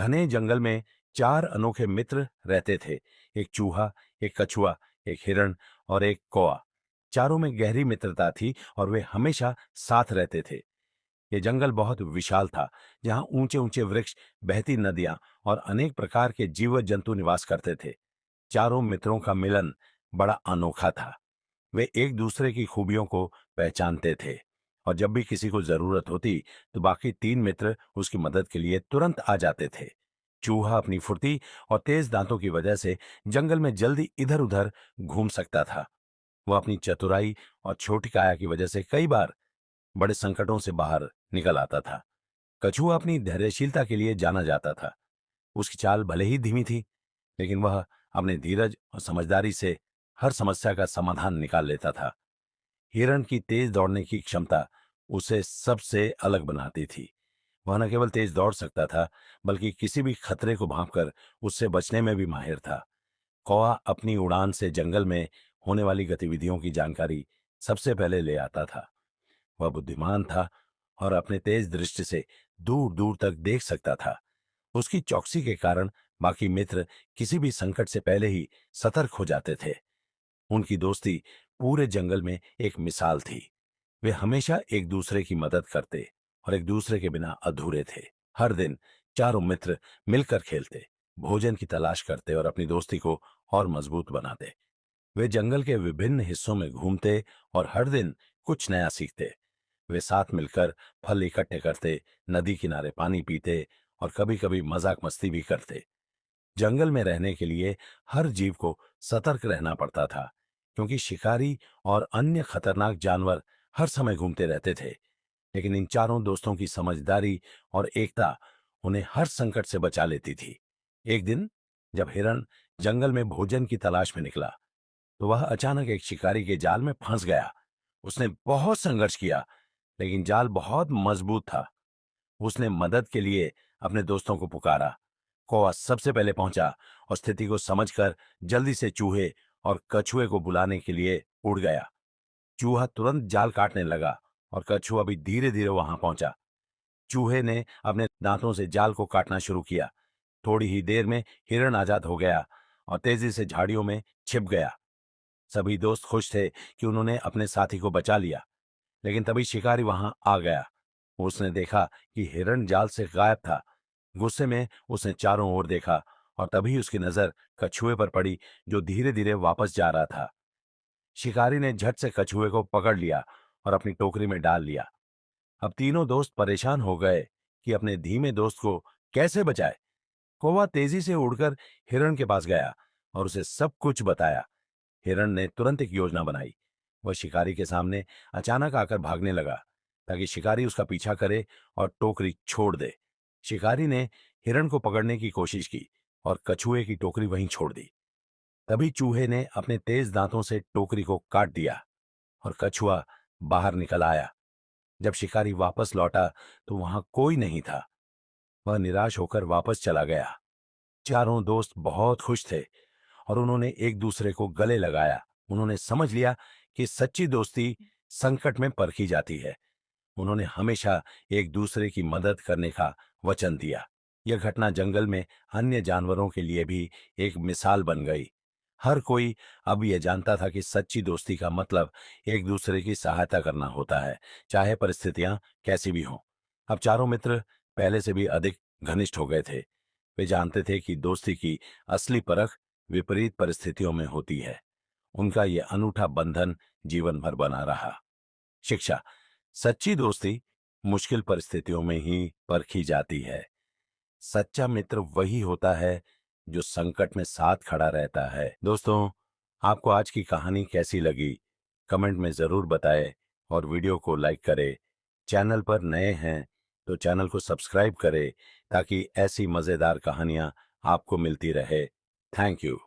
घने जंगल में चार अनोखे मित्र रहते थे। एक चूहा, एक कछुआ, एक हिरण और एक कौआ। चारों में गहरी मित्रता थी और वे हमेशा साथ रहते थे। ये जंगल बहुत विशाल था, जहां ऊंचे ऊंचे वृक्ष, बहती नदियां और अनेक प्रकार के जीव जंतु निवास करते थे। चारों मित्रों का मिलन बड़ा अनोखा था। वे एक दूसरे की खूबियों को पहचानते थे और जब भी किसी को जरूरत होती तो बाकी तीन मित्र उसकी मदद के लिए तुरंत आ जाते थे। चूहा अपनी फुर्ती और तेज दांतों की वजह से जंगल में जल्दी इधर उधर घूम सकता था। वह अपनी चतुराई और छोटी काया की वजह से कई बार बड़े संकटों से बाहर निकल आता था। कछुआ अपनी धैर्यशीलता के लिए जाना जाता था। उसकी चाल भले ही धीमी थी, लेकिन वह अपने धीरज और समझदारी से हर समस्या का समाधान निकाल लेता था। हिरण की तेज दौड़ने की क्षमता उसे सबसे अलग बनाती थी। वह न केवल तेज दौड़ सकता था, बल्कि किसी भी खतरे को भांपकर उससे बचने में भी माहिर था। कौआ अपनी उड़ान से जंगल में होने वाली गतिविधियों की जानकारी सबसे पहले ले आता था। वह बुद्धिमान था और अपने तेज दृष्टि से दूर दूर तक देख सकता था। उसकी चौकसी के कारण बाकी मित्र किसी भी संकट से पहले ही सतर्क हो जाते थे। उनकी दोस्ती पूरे जंगल में एक मिसाल थी। वे हमेशा एक दूसरे की मदद करते और एक दूसरे के बिना अधूरे थे। हर दिन चारों मित्र मिलकर खेलते, भोजन की तलाश करते और अपनी दोस्ती को और मजबूत बनाते। वे जंगल के विभिन्न हिस्सों में घूमते और हर दिन कुछ नया सीखते। वे साथ मिलकर फल इकट्ठे करते, नदी किनारे पानी पीते और कभी कभी मजाक मस्ती भी करते। जंगल में रहने के लिए हर जीव को सतर्क रहना पड़ता था, क्योंकि शिकारी और अन्य खतरनाक जानवर हर समय घूमते रहते थे। लेकिन इन चारों दोस्तों की समझदारी और एकता उन्हें हर संकट से बचा लेती थी। एक दिन जब हिरण जंगल में भोजन की तलाश में निकला, तो वह अचानक एक शिकारी के जाल में फंस गया। उसने बहुत संघर्ष किया, लेकिन जाल बहुत मजबूत था। उसने मदद के लिए अपने दोस्तों को पुकारा। कौवा सबसे पहले पहुंचा और स्थिति को समझकर जल्दी से चूहे और कछुए को बुलाने के लिए उड़ गया। चूहा तुरंत जाल काटने लगा और कछुआ भी धीरे धीरे वहां पहुंचा। चूहे ने अपने दांतों से जाल को काटना शुरू किया। थोड़ी ही देर में हिरण आजाद हो गया और तेजी से झाड़ियों में छिप गया। सभी दोस्त खुश थे कि उन्होंने अपने साथी को बचा लिया। लेकिन तभी शिकारी वहां आ गया। उसने देखा कि हिरण जाल से गायब था। गुस्से में उसने चारों ओर देखा और तभी उसकी नजर कछुए पर पड़ी, जो धीरे धीरे वापस जा रहा था। शिकारी ने झट से कछुए को पकड़ लिया और अपनी टोकरी में डाल लिया। अब तीनों दोस्त परेशान हो गए कि अपने धीमे दोस्त को कैसे बचाए। कौवा तेजी से उड़कर हिरण के पास गया और उसे सब कुछ बताया। हिरण ने तुरंत एक योजना बनाई। वह शिकारी के सामने अचानक आकर भागने लगा, ताकि शिकारी उसका पीछा करे और टोकरी छोड़ दे। शिकारी ने हिरण को पकड़ने की कोशिश की और कछुए की टोकरी वहीं छोड़ दी। तभी चूहे ने अपने तेज दांतों से टोकरी को काट दिया और कछुआ बाहर निकल आया। जब शिकारी वापस लौटा तो वहां कोई नहीं था। वह निराश होकर वापस चला गया। चारों दोस्त बहुत खुश थे और उन्होंने एक दूसरे को गले लगाया। उन्होंने समझ लिया कि सच्ची दोस्ती संकट में परखी जाती है। उन्होंने हमेशा एक दूसरे की मदद करने का वचन दिया। यह घटना जंगल में अन्य जानवरों के लिए भी एक मिसाल बन गई। हर कोई अब यह जानता था कि सच्ची दोस्ती का मतलब एक दूसरे की सहायता करना होता है, चाहे परिस्थितियां कैसी भी हों। अब चारों मित्र पहले से भी अधिक घनिष्ठ हो गए थे। वे जानते थे कि दोस्ती की असली परख विपरीत परिस्थितियों में होती है। उनका यह अनूठा बंधन जीवन भर बना रहा। शिक्षा: सच्ची दोस्ती मुश्किल परिस्थितियों में ही परखी जाती है। सच्चा मित्र वही होता है जो संकट में साथ खड़ा रहता है। दोस्तों, आपको आज की कहानी कैसी लगी? कमेंट में जरूर बताएं और वीडियो को लाइक करें। चैनल पर नए हैं तो चैनल को सब्सक्राइब करें, ताकि ऐसी मजेदार कहानियां आपको मिलती रहे। Thank you.